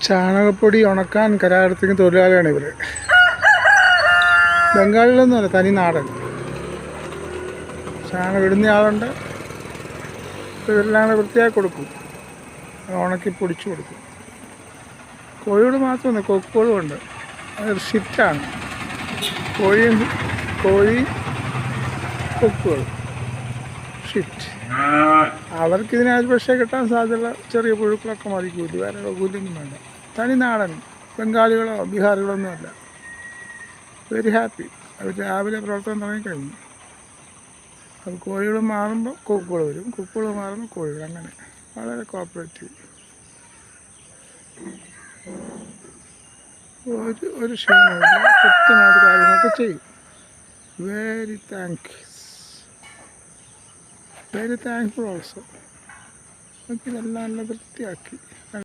ചാണകപ്പൊടി ഉണക്കാൻ കരാറത്തിന് തൊഴിലാളിയാണ് ഇവർ. ബംഗാളിലൊന്നുമല്ല, തനി നാടൻ. ചാണകം ഇടുന്ന ആളുണ്ട്, ഇവരെല്ലാം കൂടെ വൃത്തിയാക്കി കൊടുക്കും, ഉണക്കി പൊടിച്ചു കൊടുക്കും. കോഴികൾ മാത്രമല്ല, കൊക്കുകളും ഉണ്ട്. അതൊരു ഷിഫ്റ്റാണ്. കോഴി കൊക്കുകൾ ഷിഫ്റ്റ്. അവർക്കിതിനകത്ത് പക്ഷേ കിട്ടാൻ സാധ്യതയുള്ള ചെറിയ പുഴുക്കളൊക്കെ മതി കൂലി, വേറെ കൂലിയൊന്നും വേണ്ട. തനി നാടൻ. ബംഗാളികളോ ബീഹാറികളോ ഒന്നുമല്ല. Very happy. അവർ രാവിലെ പ്രവർത്തനം തുടങ്ങിക്കഴിഞ്ഞു. അത് കോഴികൾ മാറുമ്പോൾ കൊക്കുകൾ വരും, കൊക്കുകൾ മാറുമ്പോൾ കോഴികൾ, അങ്ങനെ വളരെ കോപ്പറേറ്റീവ്. ഒരു ക്ഷീണമില്ല, കൃത്യമായിട്ട് കാര്യങ്ങളൊക്കെ ചെയ്യും. Very thankful also. ഇതെല്ലാം നല്ല വൃത്തിയാക്കി